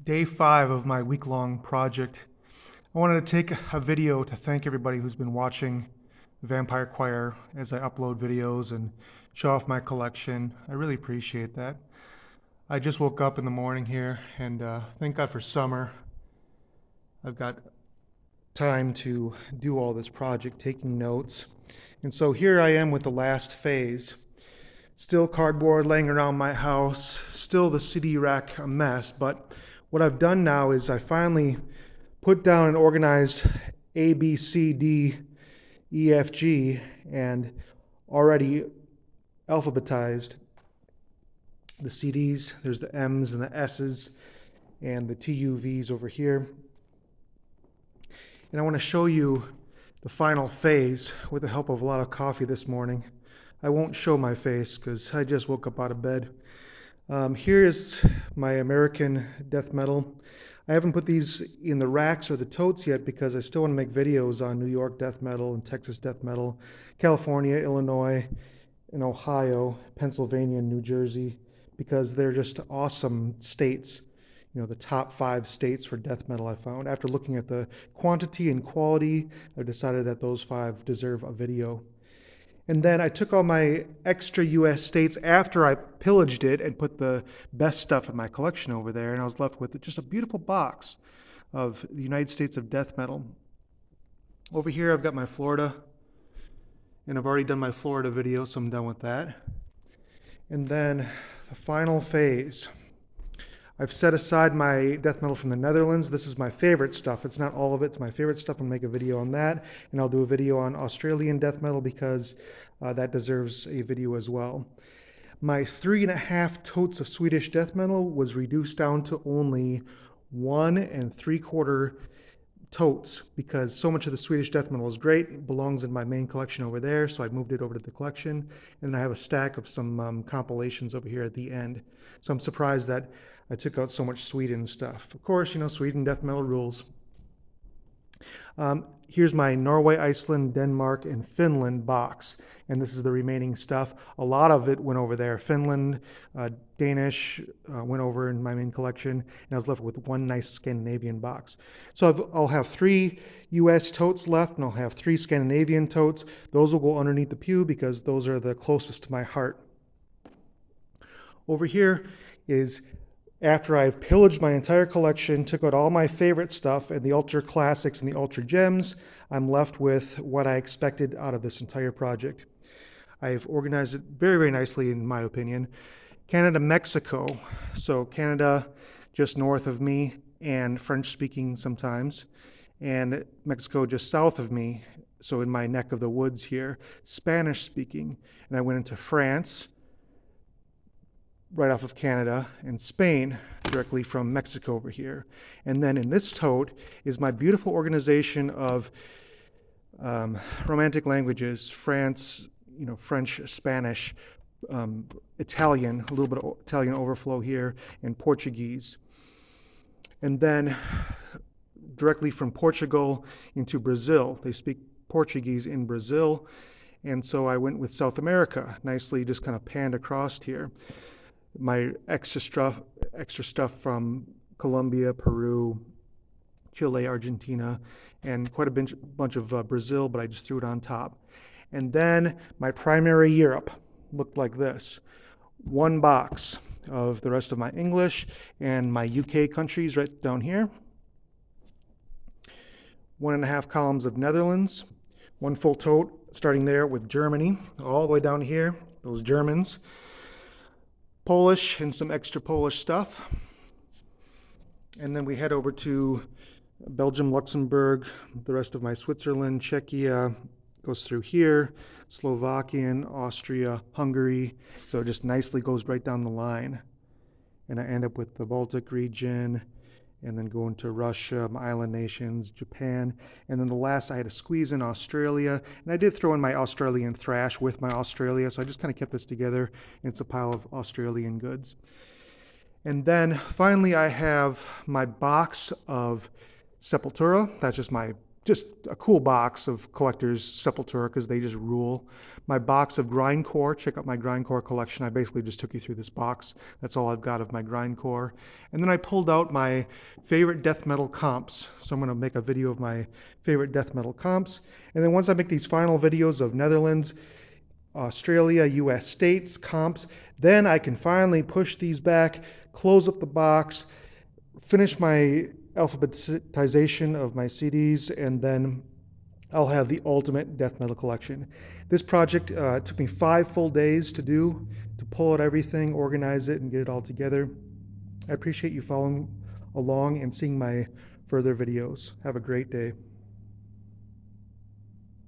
day 5 of my week-long project. I wanted to take a video to thank everybody who's been watching the Vampire Choir as I upload videos and show off my collection. I really appreciate that. I just woke up in the morning here and thank God for summer. I've got time to do all this project, taking notes. And so here I am with the last phase. Still cardboard laying around my house, still the CD rack a mess, but what I've done now is I finally put down and organized A, B, C, D, E, F, G, and already alphabetized the CDs. There's the M's and the S's and the TUVs over here. And I want to show you the final phase with the help of a lot of coffee this morning. I won't show my face because I just woke up out of bed. Here is my American death metal. I haven't put these in the racks or the totes yet because I still want to make videos on New York death metal and Texas death metal, California, Illinois, and Ohio, Pennsylvania, and New Jersey, because they're just awesome states. You know, the top 5 states for death metal I found. After looking at the quantity and quality, I decided that those 5 deserve a video. And then I took all my extra US states after I pillaged it and put the best stuff in my collection over there, and I was left with just a beautiful box of the United States of death metal. Over here I've got my Florida, and I've already done my Florida video, so I'm done with that. And then the final phase. I've set aside my death metal from the Netherlands. This is my favorite stuff. It's not all of it, it's my favorite stuff. I'll make a video on that, and I'll do a video on Australian death metal because that deserves a video as well. My 3.5 totes of Swedish death metal was reduced down to only 1 3/4 totes because so much of the Swedish death metal is great. It belongs in my main collection over there, so I moved it over to the collection. And then I have a stack of some compilations over here at the end. So I'm surprised that I took out so much Sweden stuff. Of course, you know, Sweden death metal rules. Here's my Norway, Iceland, Denmark, and Finland box. And this is the remaining stuff. A lot of it went over there. Finland, Danish went over in my main collection. And I was left with one nice Scandinavian box. So I'll have 3 US totes left, and I'll have 3 Scandinavian totes. Those will go underneath the pew because those are the closest to my heart. Over here is after I've pillaged my entire collection, took out all my favorite stuff and the ultra classics and the ultra gems, I'm left with what I expected out of this entire project. I've organized it very, very nicely in my opinion. Canada, Mexico. So Canada just north of me and French speaking sometimes. And Mexico just south of me. So in my neck of the woods here, Spanish speaking. And I went into France, right off of Canada, and Spain directly from Mexico over here. And then in this tote is my beautiful organization of romantic languages, France, you know, French, Spanish, Italian, a little bit of Italian overflow here, and Portuguese. And then directly from Portugal into Brazil. They speak Portuguese in Brazil. And so I went with South America, nicely just kind of panned across here. My extra stuff from Colombia, Peru, Chile, Argentina, and quite a bunch of Brazil, but I just threw it on top. And then my primary Europe looked like this. 1 box of the rest of my English and my UK countries right down here. 1.5 columns of Netherlands. 1 full tote starting there with Germany, all the way down here, those Germans. Polish and some extra Polish stuff. And then we head over to Belgium, Luxembourg, the rest of my Switzerland, Czechia goes through here, Slovakian, Austria, Hungary. So it just nicely goes right down the line. And I end up with the Baltic region, and then go into Russia, my island nations, Japan, and then the last I had to squeeze in Australia, and I did throw in my Australian thrash with my Australia, so I just kind of kept this together, and it's a pile of Australian goods. And then finally I have my box of Sepultura. That's just my just a cool box of Collector's Sepultura because they just rule. My box of Grindcore, check out my Grindcore collection. I basically just took you through this box. That's all I've got of my Grindcore. And then I pulled out my favorite death metal comps. So I'm going to make a video of my favorite death metal comps. And then once I make these final videos of Netherlands, Australia, US states, comps, then I can finally push these back, close up the box, finish my alphabetization of my CDs, and then I'll have the ultimate death metal collection. This project took me 5 full days to do, to pull out everything, organize it, and get it all together. I appreciate you following along and seeing my further videos. Have a great day.